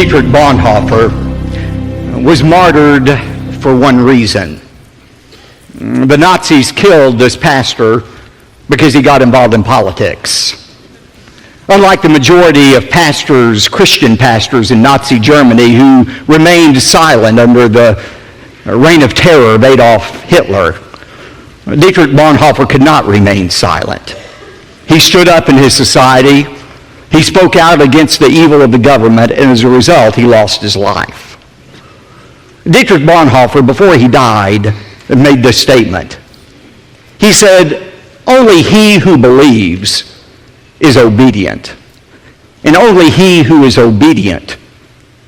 Dietrich Bonhoeffer was martyred for one reason. The Nazis killed this pastor because he got involved in politics. Unlike the majority of pastors, Christian pastors in Nazi Germany who remained silent under the reign of terror of Adolf Hitler, Dietrich Bonhoeffer could not remain silent. He stood up in his society. He spoke out against the evil of the government, and as a result, he lost his life. Dietrich Bonhoeffer, before he died, made this statement. He said, "Only he who believes is obedient, and only he who is obedient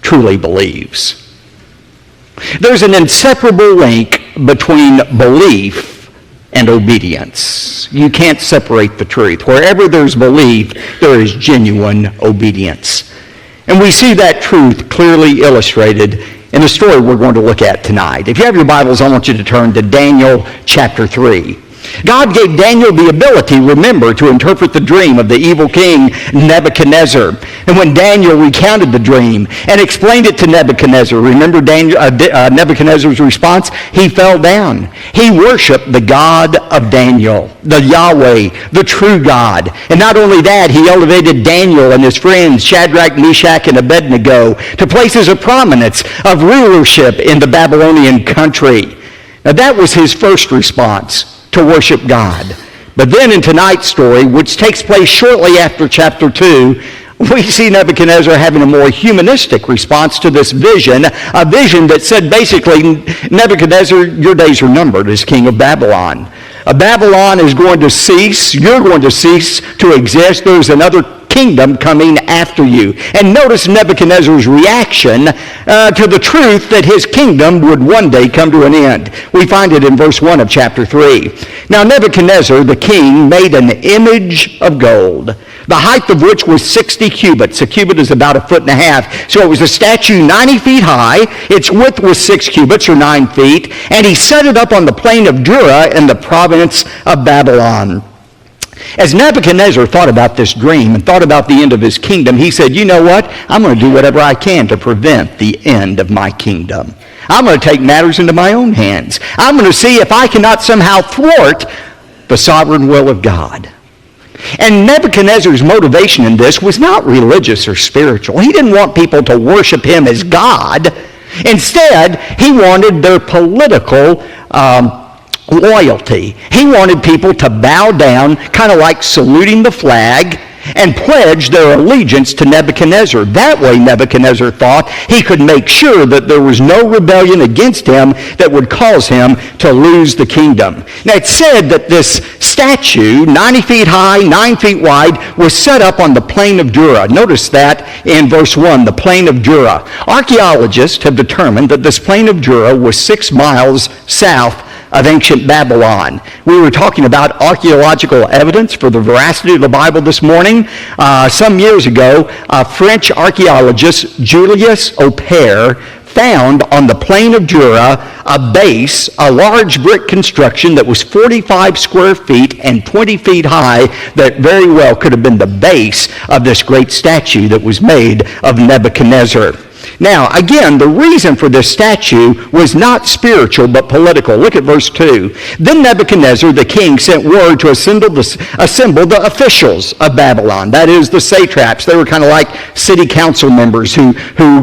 truly believes." There's an inseparable link between belief and obedience. You can't separate the truth. Wherever there's belief, there is genuine obedience. And we see that truth clearly illustrated in the story we're going to look at tonight. If you have your Bibles, I want you to turn to Daniel chapter 3. God gave Daniel the ability, remember, to interpret the dream of the evil king Nebuchadnezzar. And when Daniel recounted the dream and explained it to Nebuchadnezzar, remember Nebuchadnezzar's response? He fell down. He worshiped the God of Daniel, the Yahweh, the true God. And not only that, he elevated Daniel and his friends, Shadrach, Meshach, and Abednego, to places of prominence, of rulership in the Babylonian country. Now that was his first response, to worship God. But then in tonight's story, which takes place shortly after chapter 2, we see Nebuchadnezzar having a more humanistic response to this vision, a vision that said basically, Nebuchadnezzar, your days are numbered as king of Babylon. Babylon is going to cease. You're going to cease to exist. There's another kingdom coming after you. And notice Nebuchadnezzar's reaction to the truth that his kingdom would one day come to an end. We find it in verse 1 of chapter 3. Now Nebuchadnezzar, the king, made an image of gold, the height of which was 60 cubits. A cubit is about 1.5 feet. So it was a statue 90 feet high. Its width was 6 cubits, or 9 feet. And he set it up on the plain of Dura in the province of Babylon. As Nebuchadnezzar thought about this dream and thought about the end of his kingdom, he said, you know what? I'm going to do whatever I can to prevent the end of my kingdom. I'm going to take matters into my own hands. I'm going to see if I cannot somehow thwart the sovereign will of God. And Nebuchadnezzar's motivation in this was not religious or spiritual. He didn't want people to worship him as God. Instead, he wanted their political loyalty. He wanted people to bow down, kind of like saluting the flag, and pledge their allegiance to Nebuchadnezzar. That way, Nebuchadnezzar thought he could make sure that there was no rebellion against him that would cause him to lose the kingdom. Now, it's said that this statue, 90 feet high, 9 feet wide, was set up on the plain of Dura. Notice that in verse 1, the plain of Dura. Archaeologists have determined that this plain of Dura was 6 miles south of ancient Babylon. We were talking about archaeological evidence for the veracity of the Bible this morning. Some years ago, French archaeologist Julius Aupert found on the plain of Dura a base, a large brick construction that was 45 square feet and 20 feet high that very well could have been the base of this great statue that was made of Nebuchadnezzar. Now, again, the reason for this statue was not spiritual but political. Look at verse 2. Then Nebuchadnezzar, the king, sent word to assemble the officials of Babylon, that is, the satraps. They were kind of like city council members who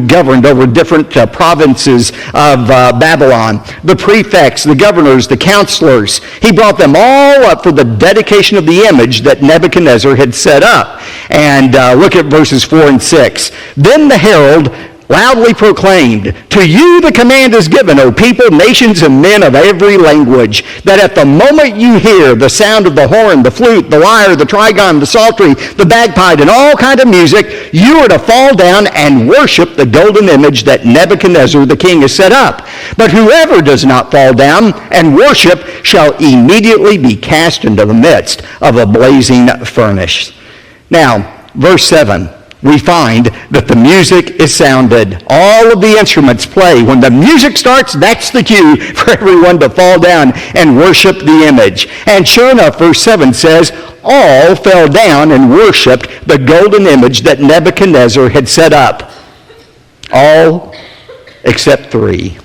governed over different provinces of Babylon. The prefects, the governors, the counselors. He brought them all up for the dedication of the image that Nebuchadnezzar had set up. And look at verses 4 and 6. Then the herald loudly proclaimed, "To you the command is given, O people, nations, and men of every language, that at the moment you hear the sound of the horn, the flute, the lyre, the trigon, the psaltery, the bagpipe, and all kind of music, you are to fall down and worship the golden image that Nebuchadnezzar the king has set up. But whoever does not fall down and worship shall immediately be cast into the midst of a blazing furnace." Now, verse 7. We find that the music is sounded. All of the instruments play. When the music starts, that's the cue for everyone to fall down and worship the image. And sure enough, verse 7 says, all fell down and worshiped the golden image that Nebuchadnezzar had set up. All except three.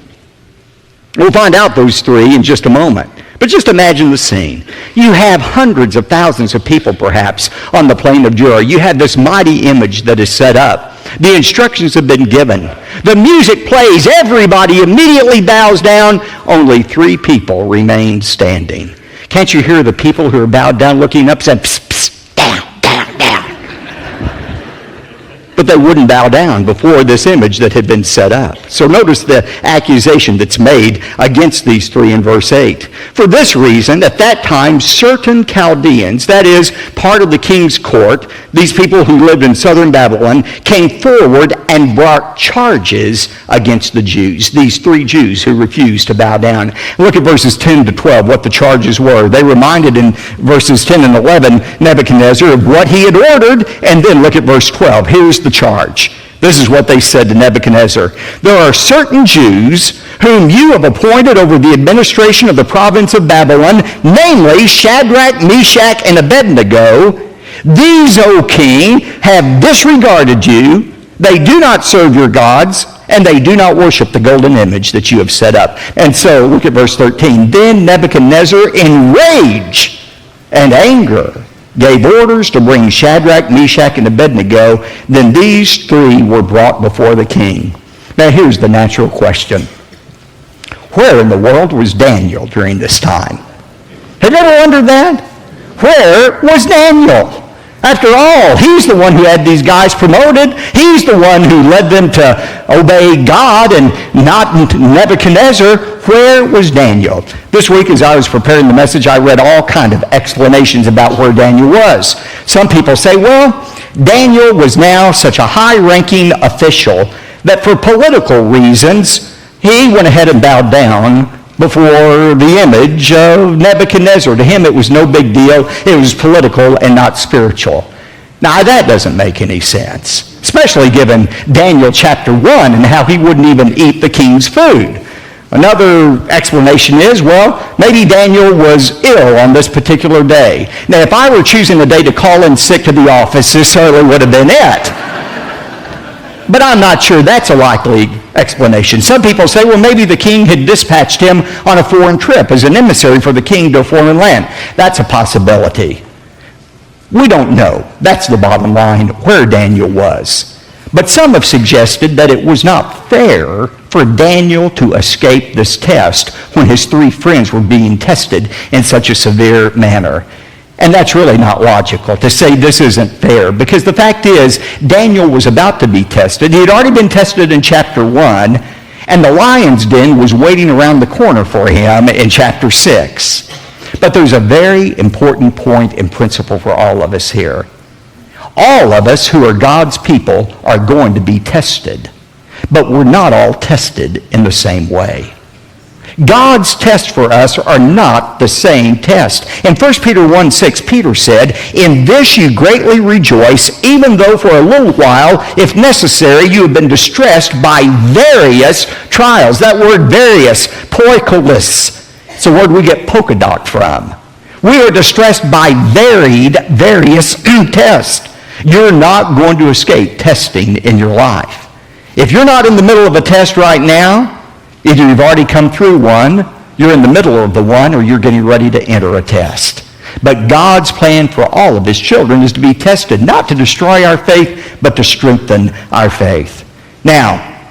We'll find out those three in just a moment. But just imagine the scene. You have hundreds of thousands of people, perhaps, on the plain of Jura. You have this mighty image that is set up. The instructions have been given. The music plays. Everybody immediately bows down. Only three people remain standing. Can't you hear the people who are bowed down looking up saying, psst, psst, down, down, down? But they wouldn't bow down before this image that had been set up. So notice the accusation that's made against these three in verse 8. For this reason, at that time, certain Chaldeans, that is, part of the king's court, these people who lived in southern Babylon, came forward and brought charges against the Jews, these three Jews who refused to bow down. Look at verses 10 to 12, what the charges were. They reminded in verses 10 and 11 Nebuchadnezzar of what he had ordered, and then look at verse 12. Here's the charge. This is what they said to Nebuchadnezzar. There are certain Jews whom you have appointed over the administration of the province of Babylon, namely Shadrach, Meshach, and Abednego. These, O king, have disregarded you. They do not serve your gods, and they do not worship the golden image that you have set up. And so, look at verse 13. Then Nebuchadnezzar, in rage and anger, gave orders to bring Shadrach, Meshach, and Abednego. Then these three were brought before the king. Now here's the natural question. Where in the world was Daniel during this time? Have you ever wondered that? Where was Daniel? After all, he's the one who had these guys promoted. He's the one who led them to obey God and not Nebuchadnezzar. Where was Daniel? This week as I was preparing the message, I read all kind of explanations about where Daniel was. Some people say, well, Daniel was now such a high-ranking official that for political reasons, he went ahead and bowed down before the image of Nebuchadnezzar. To him, it was no big deal. It was political and not spiritual. Now, that doesn't make any sense, especially given Daniel chapter 1 and how he wouldn't even eat the king's food. Another explanation is, well, maybe Daniel was ill on this particular day. Now, if I were choosing a day to call in sick to the office, this certainly would have been it. But I'm not sure that's a likely explanation. Some people say, well, maybe the king had dispatched him on a foreign trip as an emissary for the king to a foreign land. That's a possibility. We don't know. That's the bottom line, where Daniel was. But some have suggested that it was not fair for Daniel to escape this test when his three friends were being tested in such a severe manner. And that's really not logical to say this isn't fair, because the fact is Daniel was about to be tested. He had already been tested in chapter 1, and the lion's den was waiting around the corner for him in chapter 6. But there's a very important point and principle for all of us here. All of us who are God's people are going to be tested, but we're not all tested in the same way. God's tests for us are not the same test. In 1 Peter 1:6, Peter said, in this you greatly rejoice, even though for a little while, if necessary, you have been distressed by various trials. That word various, poikolos, it's a word we get polka dot from. We are distressed by various tests. You're not going to escape testing in your life. If you're not in the middle of a test right now, either you've already come through one, you're in the middle of the one, or you're getting ready to enter a test. But God's plan for all of his children is to be tested, not to destroy our faith, but to strengthen our faith. Now,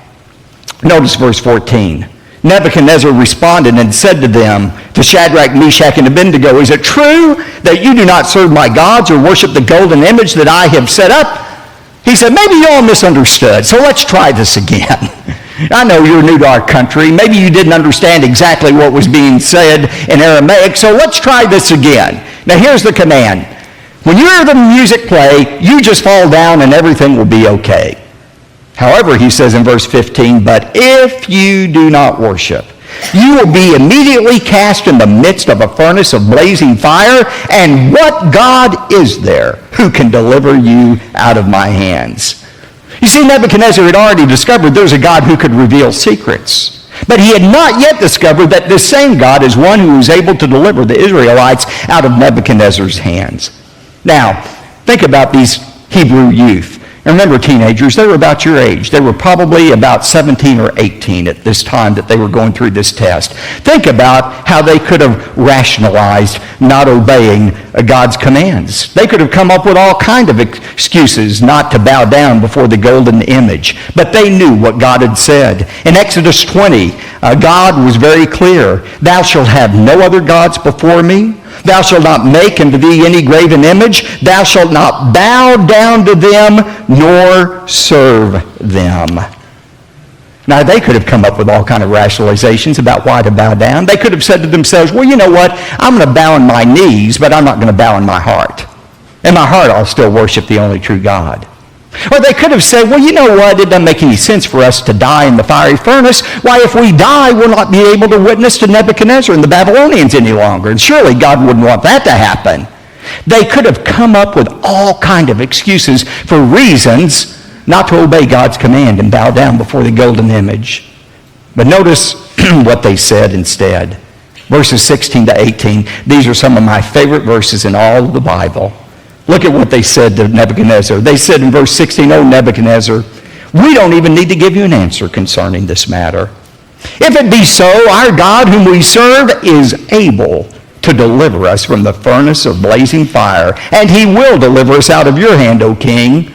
notice verse 14. Nebuchadnezzar responded and said to them, to Shadrach, Meshach, and Abednego, is it true that you do not serve my gods or worship the golden image that I have set up? He said, maybe you all misunderstood, so let's try this again. I know you're new to our country. Maybe you didn't understand exactly what was being said in Aramaic, so let's try this again. Now here's the command. When you hear the music play, you just fall down and everything will be okay. However, he says in verse 15, but if you do not worship, you will be immediately cast in the midst of a furnace of blazing fire, and what God is there who can deliver you out of my hands? You see, Nebuchadnezzar had already discovered there's a God who could reveal secrets. But he had not yet discovered that this same God is one who was able to deliver the Israelites out of Nebuchadnezzar's hands. Now, think about these Hebrew youth. Remember, teenagers, they were about your age. They were probably about 17 or 18 at this time that they were going through this test. Think about how they could have rationalized not obeying God's commands. They could have come up with all kinds of excuses not to bow down before the golden image. But they knew what God had said. In Exodus 20, God was very clear. Thou shalt have no other gods before me. Thou shalt not make unto thee any graven image. Thou shalt not bow down to them nor serve them. Now, they could have come up with all kinds of rationalizations about why to bow down. They could have said to themselves, well, you know what? I'm going to bow on my knees, but I'm not going to bow in my heart. In my heart, I'll still worship the only true God. Or they could have said, well, you know what? It doesn't make any sense for us to die in the fiery furnace. Why, if we die, we'll not be able to witness to Nebuchadnezzar and the Babylonians any longer. And surely God wouldn't want that to happen. They could have come up with all kinds of excuses for reasons not to obey God's command and bow down before the golden image. But notice what they said instead. Verses 16 to 18. These are some of my favorite verses in all of the Bible. Look at what they said to Nebuchadnezzar. They said in verse 16, O Nebuchadnezzar, we don't even need to give you an answer concerning this matter. If it be so, our God whom we serve is able to deliver us from the furnace of blazing fire, and he will deliver us out of your hand, O king.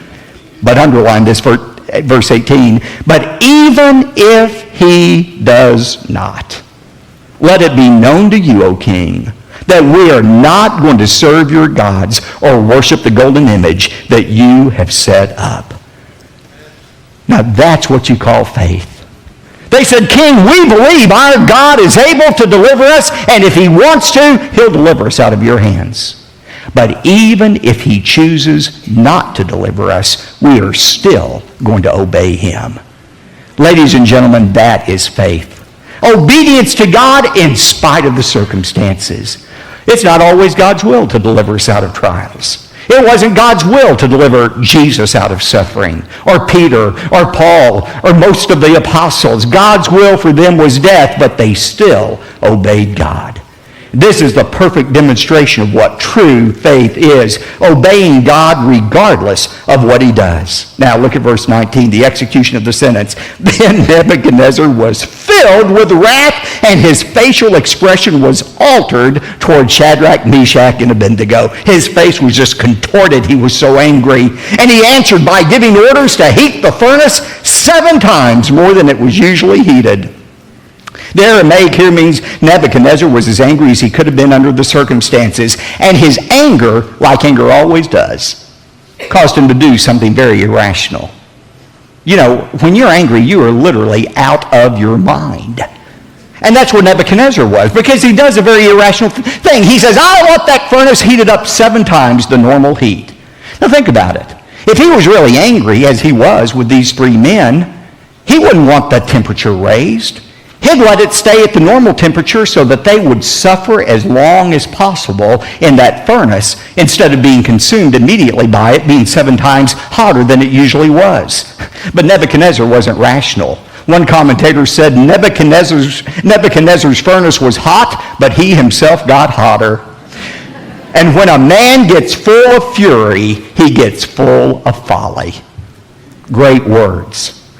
But underline this for verse 18, but even if he does not, let it be known to you, O king, that we are not going to serve your gods or worship the golden image that you have set up. Now that's what you call faith. They said, King, we believe our God is able to deliver us, and if he wants to, he'll deliver us out of your hands. But even if he chooses not to deliver us, we are still going to obey him. Ladies and gentlemen, that is faith. Obedience to God in spite of the circumstances. It's not always God's will to deliver us out of trials. It wasn't God's will to deliver Jesus out of suffering, or Peter, or Paul, or most of the apostles. God's will for them was death, but they still obeyed God. This is the perfect demonstration of what true faith is, obeying God regardless of what he does. Now look at verse 19, the execution of the sentence. Then Nebuchadnezzar was filled with wrath, and his facial expression was altered toward Shadrach, Meshach, and Abednego. His face was just contorted. He was so angry. And he answered by giving orders to heat the furnace 7 times more than it was usually heated. The Aramaic here means Nebuchadnezzar was as angry as he could have been under the circumstances. And his anger, like anger always does, caused him to do something very irrational. You know, when you're angry, you are literally out of your mind. And that's what Nebuchadnezzar was, because he does a very irrational thing. He says, I want that furnace heated up 7 times the normal heat. Now think about it. If he was really angry, as he was with these 3 men, he wouldn't want that temperature raised. He'd let it stay at the normal temperature so that they would suffer as long as possible in that furnace instead of being consumed immediately by it being 7 times hotter than it usually was. But Nebuchadnezzar wasn't rational. One commentator said Nebuchadnezzar's furnace was hot, but he himself got hotter. And when a man gets full of fury, he gets full of folly. Great words.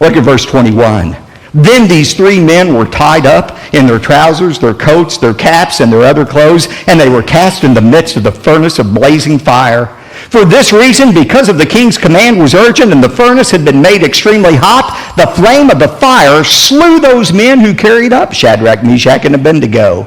Look at verse 21. Then these 3 men were tied up in their trousers, their coats, their caps, and their other clothes, and they were cast in the midst of the furnace of blazing fire. For this reason, because of the king's command was urgent and the furnace had been made extremely hot, the flame of the fire slew those men who carried up Shadrach, Meshach, and Abednego.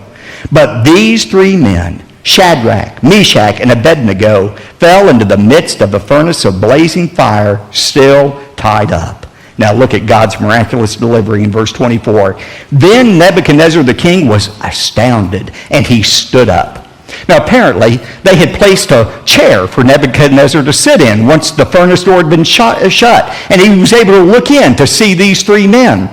But these 3 men, Shadrach, Meshach, and Abednego, fell into the midst of the furnace of blazing fire, still tied up. Now look at God's miraculous delivery in verse 24. Then Nebuchadnezzar the king was astounded, and he stood up. Now apparently they had placed a chair for Nebuchadnezzar to sit in once the furnace door had been shut, and he was able to look in to see these 3 men.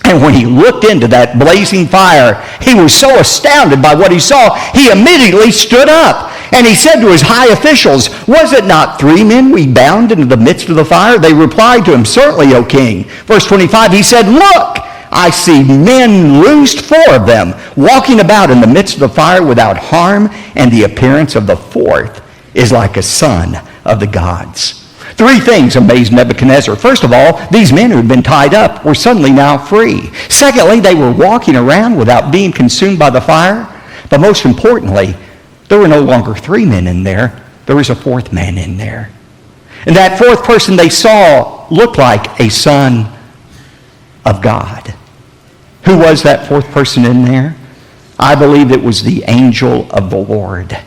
And when he looked into that blazing fire, he was so astounded by what he saw, he immediately stood up. And he said to his high officials, was it not 3 men we bound into the midst of the fire? They replied to him, certainly, O king. Verse 25, he said, look, I see men loosed, 4 of them, walking about in the midst of the fire without harm, and the appearance of the 4th is like a son of the gods. Three things amazed Nebuchadnezzar. First of all, these men who had been tied up were suddenly now free. Secondly, they were walking around without being consumed by the fire. But most importantly, there were no longer three men in there. There was a fourth man in there. And that fourth person they saw looked like a son of God. Who was that fourth person in there? I believe it was the angel of the Lord.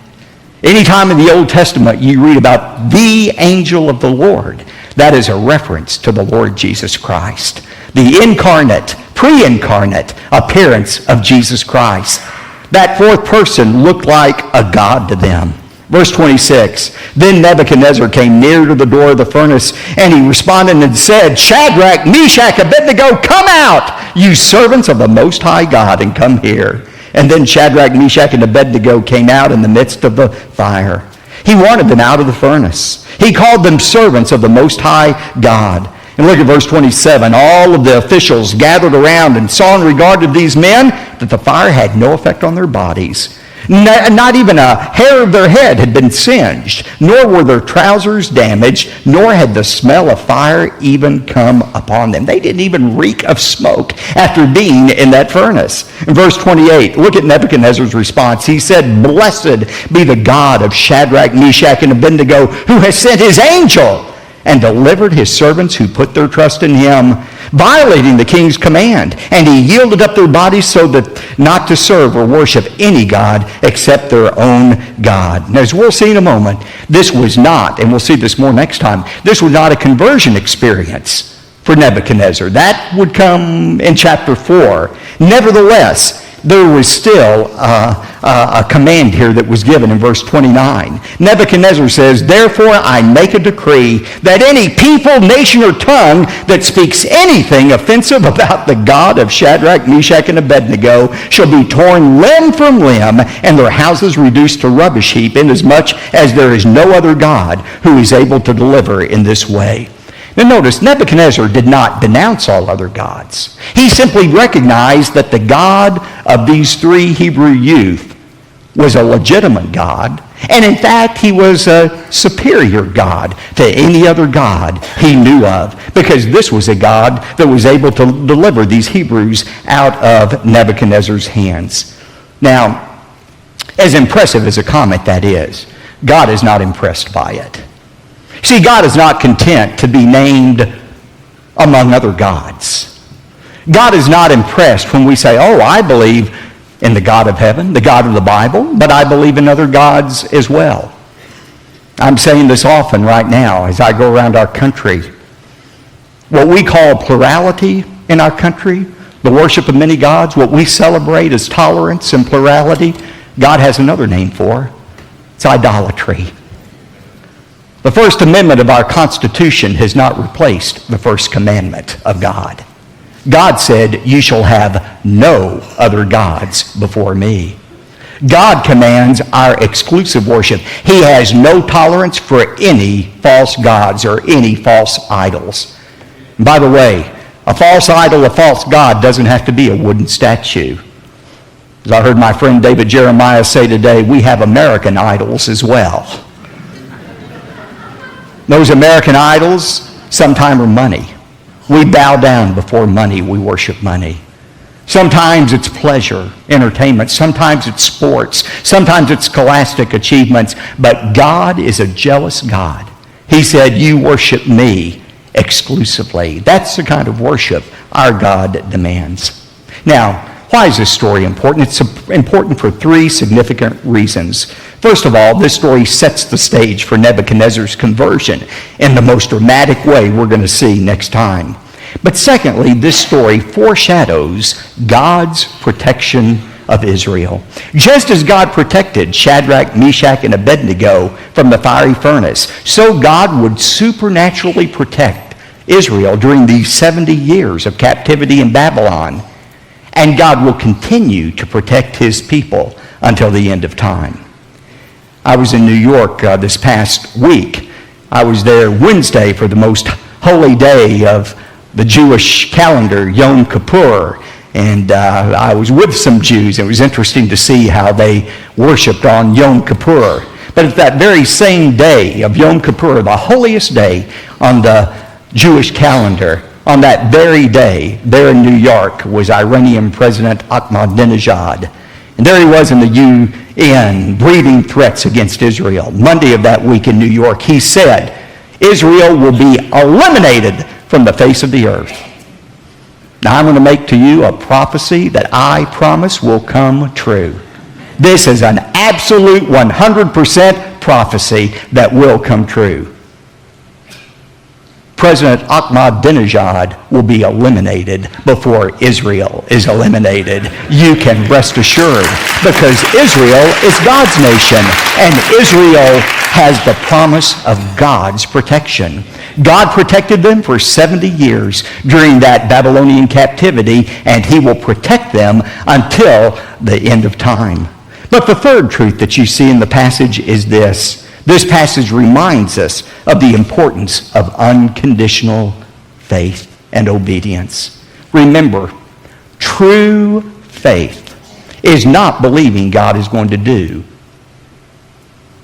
Anytime in the Old Testament you read about the angel of the Lord, that is a reference to the Lord Jesus Christ. The incarnate, pre-incarnate appearance of Jesus Christ. That fourth person looked like a God to them. Verse 26, then Nebuchadnezzar came near to the door of the furnace, and he responded and said, Shadrach, Meshach, Abednego, come out, you servants of the Most High God, and come here. And then Shadrach, Meshach, and Abednego came out in the midst of the fire. He wanted them out of the furnace. He called them servants of the Most High God. And look at verse 27. All of the officials gathered around and saw in regard to these men that the fire had no effect on their bodies. Not even a hair of their head had been singed, nor were their trousers damaged, nor had the smell of fire even come upon them. They didn't even reek of smoke after being in that furnace. In verse 28, look at Nebuchadnezzar's response. He said, blessed be the God of Shadrach, Meshach, and Abednego, who has sent his angel and delivered his servants who put their trust in him, violating the king's command. And he yielded up their bodies so that not to serve or worship any god except their own God. And as we'll see in a moment, this was not, and we'll see this more next time, this was not a conversion experience for Nebuchadnezzar. That would come in chapter 4. Nevertheless, there was still a command here that was given in verse 29. Nebuchadnezzar says, therefore I make a decree that any people, nation, or tongue that speaks anything offensive about the God of Shadrach, Meshach, and Abednego shall be torn limb from limb and their houses reduced to rubbish heap, inasmuch as there is no other God who is able to deliver in this way. Now notice, Nebuchadnezzar did not denounce all other gods. He simply recognized that the God of these three Hebrew youth was a legitimate God, and in fact, he was a superior God to any other God he knew of, because this was a God that was able to deliver these Hebrews out of Nebuchadnezzar's hands. Now, as impressive as a comment that is, God is not impressed by it. See, God is not content to be named among other gods. God is not impressed when we say, oh, I believe in the God of heaven, the God of the Bible, but I believe in other gods as well. I'm saying this often right now as I go around our country. What we call plurality in our country, the worship of many gods, what we celebrate as tolerance and plurality, God has another name for. It's idolatry. The First Amendment of our Constitution has not replaced the First Commandment of God. God said, you shall have no other gods before me. God commands our exclusive worship. He has no tolerance for any false gods or any false idols. And by the way, a false idol, a false god doesn't have to be a wooden statue. As I heard my friend David Jeremiah say today, we have American idols as well. Those American idols sometimes are money. We bow down before money. We worship money. Sometimes it's pleasure, entertainment. Sometimes it's sports. Sometimes it's scholastic achievements. But God is a jealous God. He said, you worship me exclusively. That's the kind of worship our God demands. Now, why is this story important? It's important for three significant reasons. First of all, this story sets the stage for Nebuchadnezzar's conversion in the most dramatic way we're going to see next time. But secondly, this story foreshadows God's protection of Israel. Just as God protected Shadrach, Meshach, and Abednego from the fiery furnace, so God would supernaturally protect Israel during these 70 years of captivity in Babylon. And God will continue to protect his people until the end of time. I was in New York this past week. I was there Wednesday for the most holy day of the Jewish calendar, Yom Kippur. And I was with some Jews. It was interesting to see how they worshiped on Yom Kippur. But at that very same day of Yom Kippur, the holiest day on the Jewish calendar, on that very day, there in New York was Iranian President Ahmadinejad. And there he was in the UN, breathing threats against Israel. Monday of that week in New York, he said, Israel will be eliminated from the face of the earth. Now I'm going to make to you a prophecy that I promise will come true. This is an absolute 100% prophecy that will come true. President Ahmadinejad will be eliminated before Israel is eliminated. You can rest assured, because Israel is God's nation, and Israel has the promise of God's protection. God protected them for 70 years during that Babylonian captivity, and he will protect them until the end of time. But the third truth that you see in the passage is this. This passage reminds us of the importance of unconditional faith and obedience. Remember, true faith is not believing God is going to do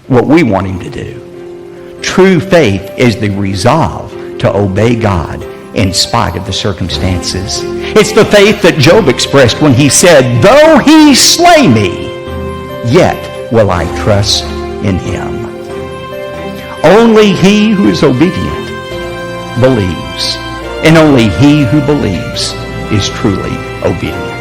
what we want him to do. True faith is the resolve to obey God in spite of the circumstances. It's the faith that Job expressed when he said, though he slay me, yet will I trust in him. Only he who is obedient believes, and only he who believes is truly obedient.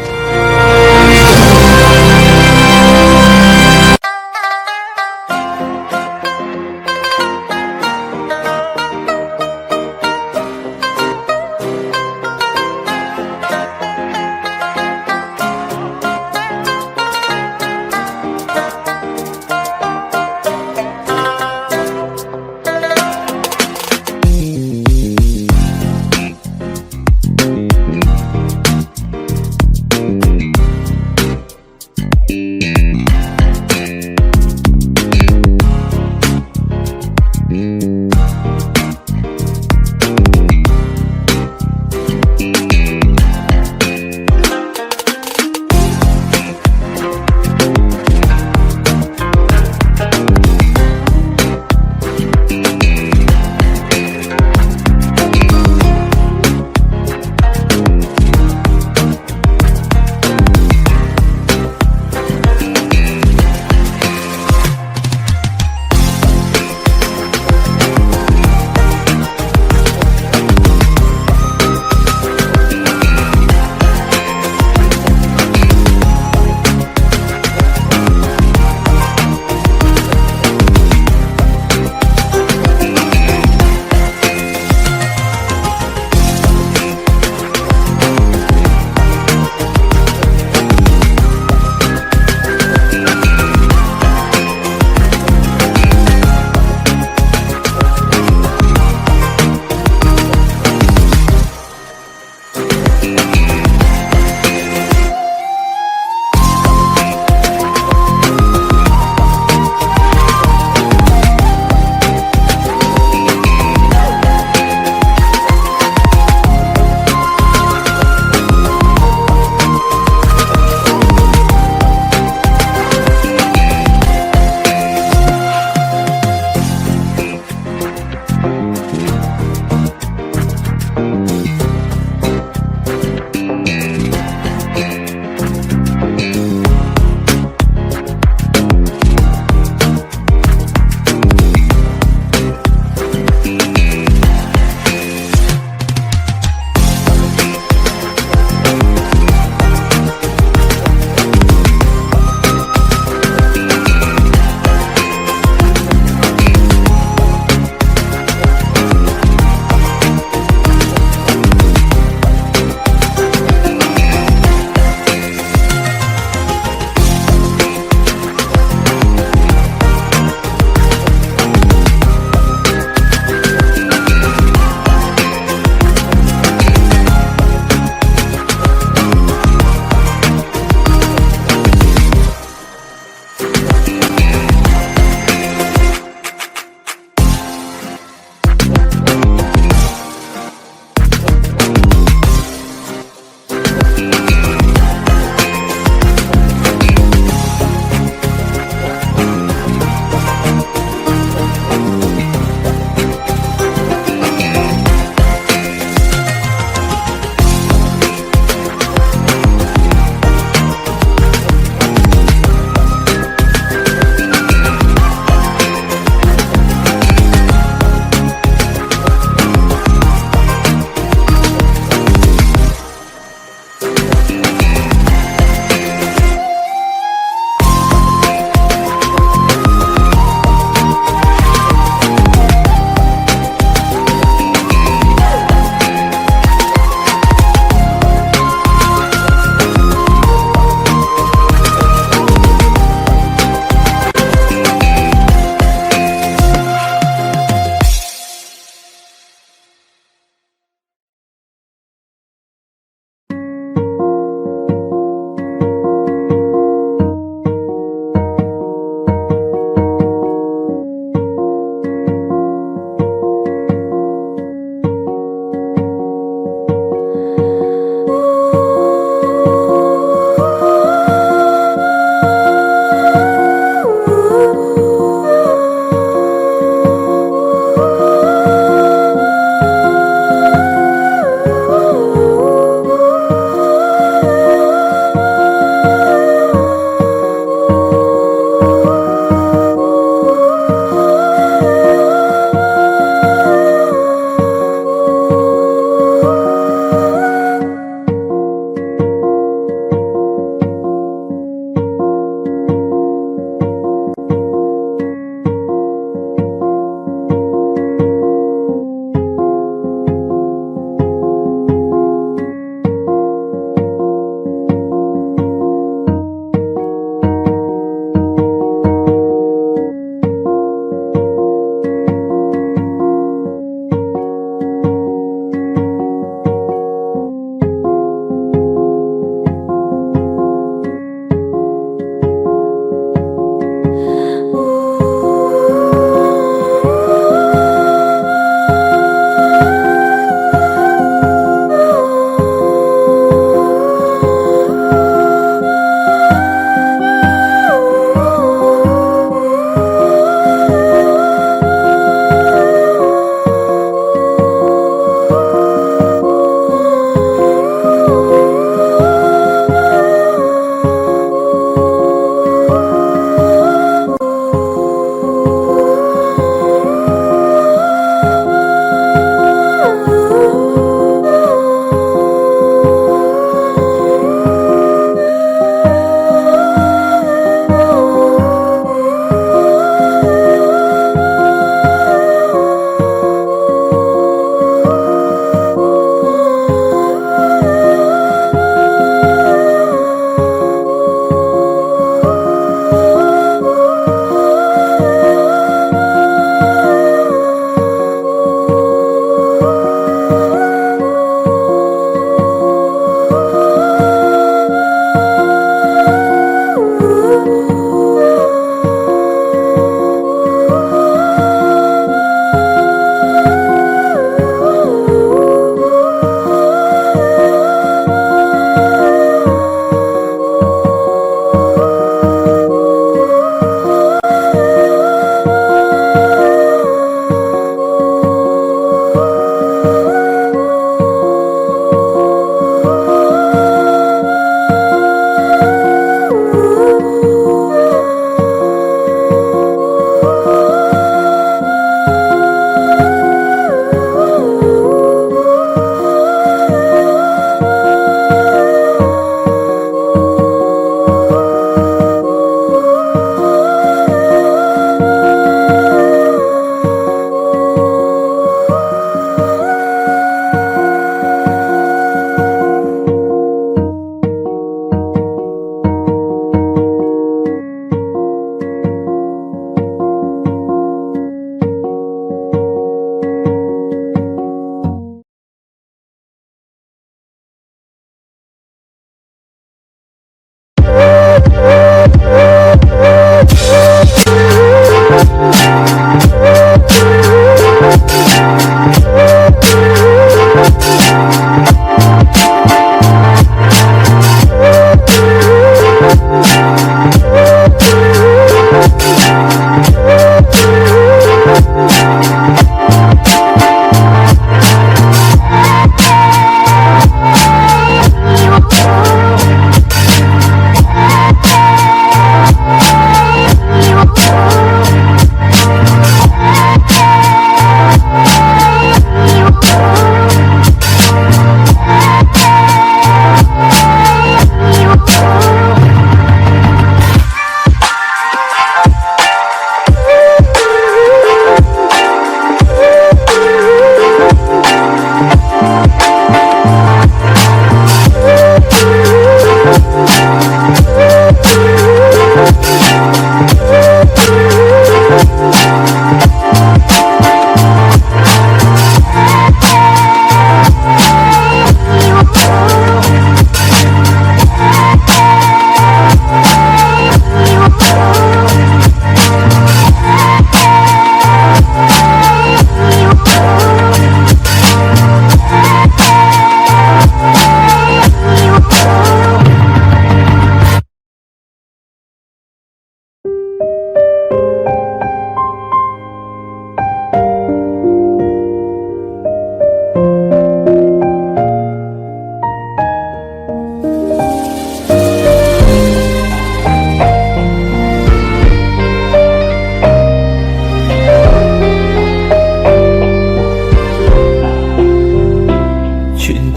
Chuyện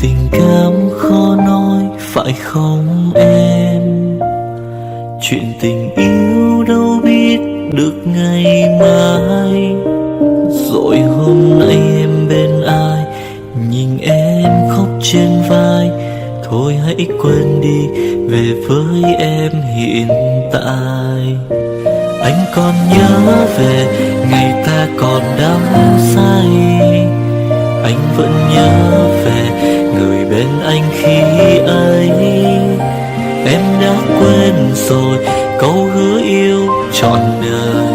tình cảm khó nói phải không em? Chuyện tình yêu đâu biết được ngày mai. Rồi hôm nay em bên ai, nhìn em khóc trên vai. Thôi hãy quên đi, về với em hiện tại. Anh còn nhớ về ngày ta còn đắm say. Anh vẫn nhớ về người bên anh khi ấy. Em đã quên rồi câu hứa yêu trọn đời.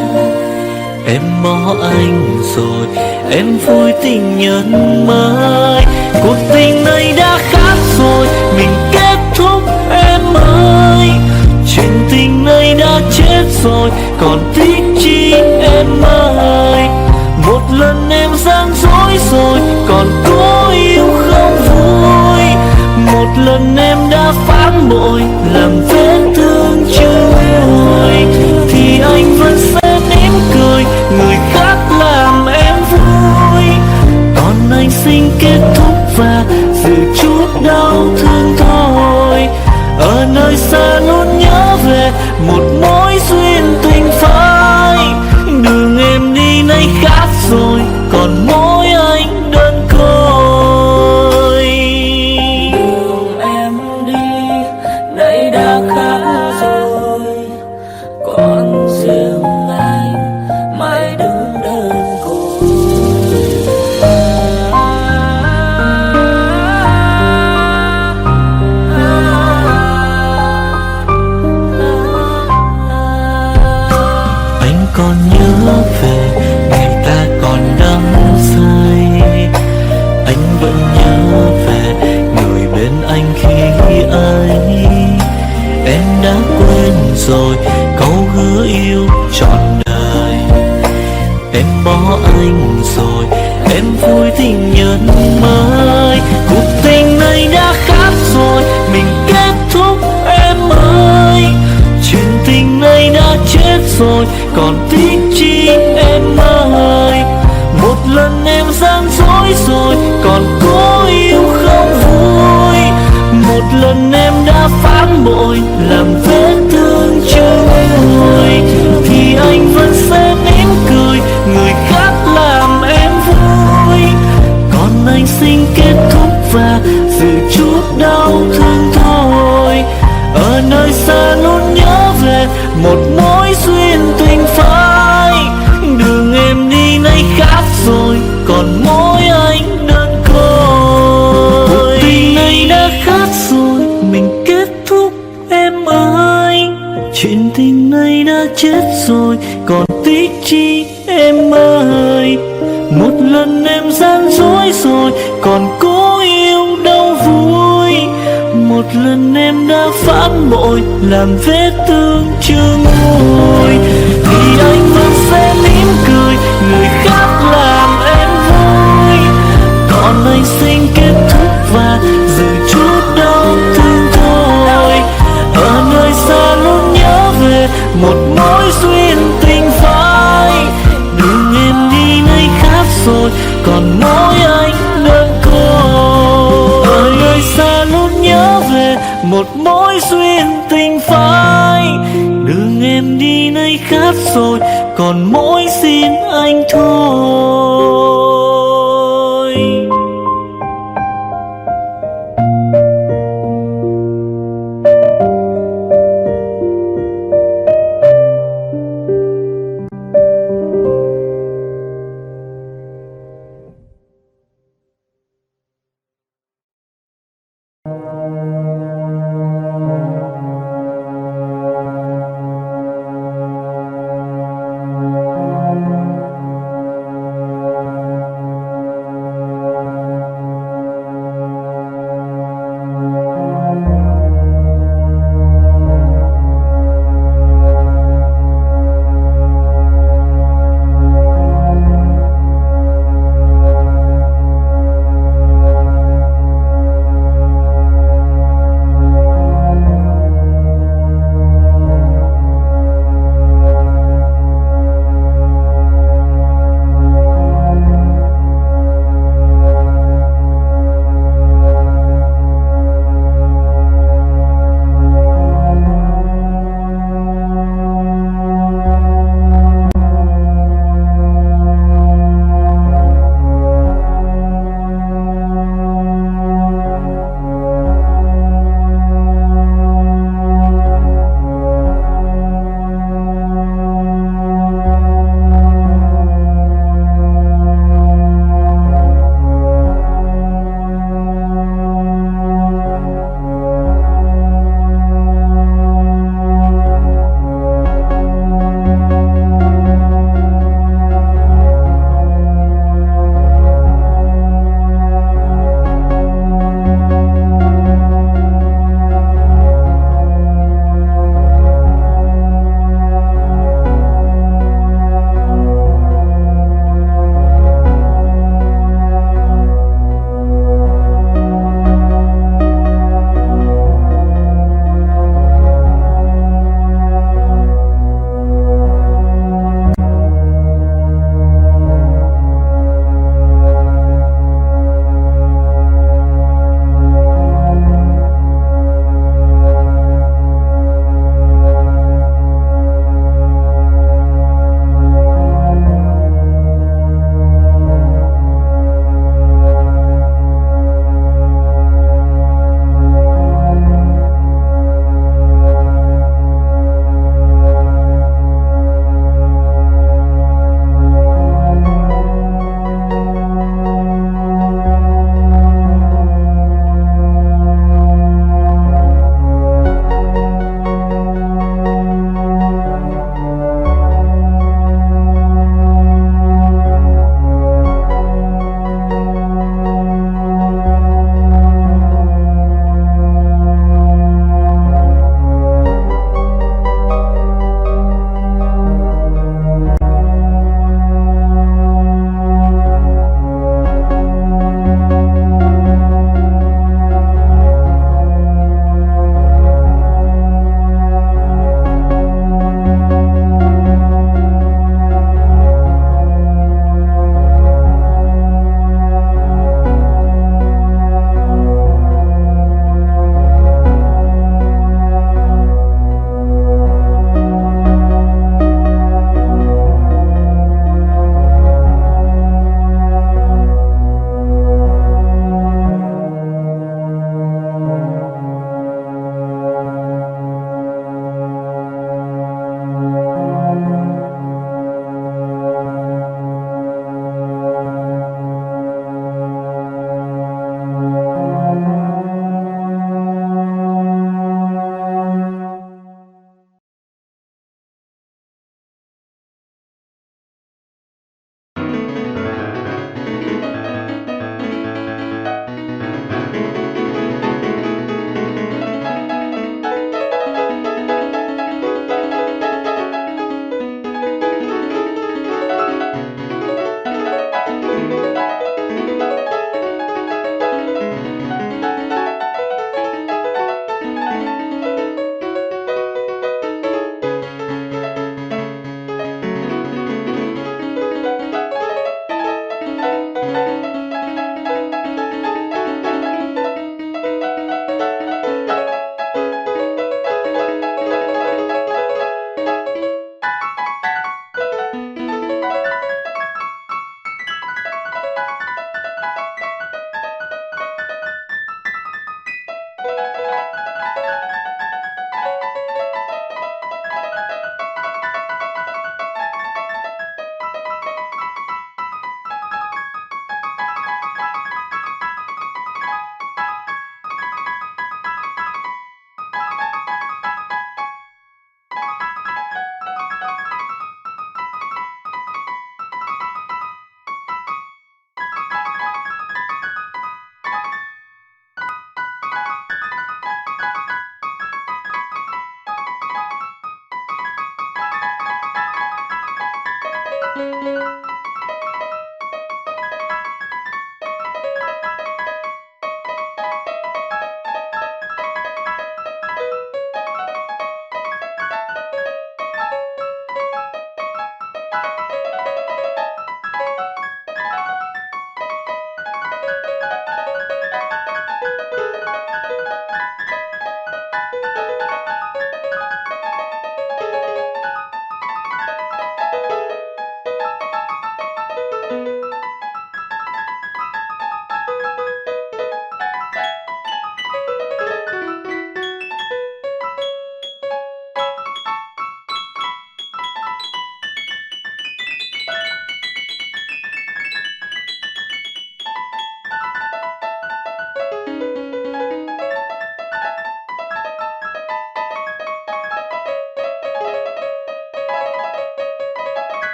Em bỏ anh rồi, em vui tình nhân mới. Cuộc tình này đã khác rồi, mình kết thúc em ơi. Chuyện tình này đã chết rồi, còn tiếc chi em ơi. Một lần em gian dối rồi, còn cố yêu không vui. Một lần em đã phản bội, làm vết thương chưa nguôi. Thì anh vẫn sẽ mỉm cười, người khác làm em vui. Còn anh xin kết thúc và giữ chút đau thương thôi. Ở nơi xa luôn nhớ về một mối duyên tình phai. Đường em đi nay khác rồi, còn mỗi anh đơn côi. Đường em đi nay đã khác rồi, còn riêng anh mãi đứng đơn côi. Anh còn nhớ về ngày ta còn đắm say. Anh vẫn nhớ về người bên anh khi ấy. Em đã quên rồi câu hứa yêu trọn đời. Em bỏ anh rồi, em vui tình nhân mới. Cuộc tình này đã khác rồi, mình kết thúc em ơi. Chuyện tình này đã chết rồi, còn tiếc chi em ơi. Một lần em gian dối rồi, còn cố yêu không vui. Một lần em đã phản bội, làm vết thương chưa nguôi. Thì anh vẫn sẽ mỉm cười, người khác làm em vui. Còn anh xin kết thúc và giữ chút đau thương thôi. Ở nơi xa luôn nhớ về một mối duyên tình phai. Đường em đi nay khác rồi, còn mỗi anh đơn côi. Cuộc tình này đã khác rồi, mình kết thúc em ơi. Chuyện tình này đã chết rồi, còn tiếc chi em ơi. Một lần em gian dối rồi, còn cố yêu đâu vui. Một lần em đã phản bội, làm vết thương chưa nguôi. Thì anh vẫn sẽ mỉm cười, người khác làm em vui. Còn anh xin kết thúc và giữ chút đau thương thôi. Ở nơi xa luôn nhớ về một mối duyên tình phai. Đường em đi nay khác rồi, còn mỗi anh đơn côi. Ở nơi xa luôn nhớ về một mối duyên tình phai. Đường em đi nay khác rồi, còn mỗi xin anh thôi.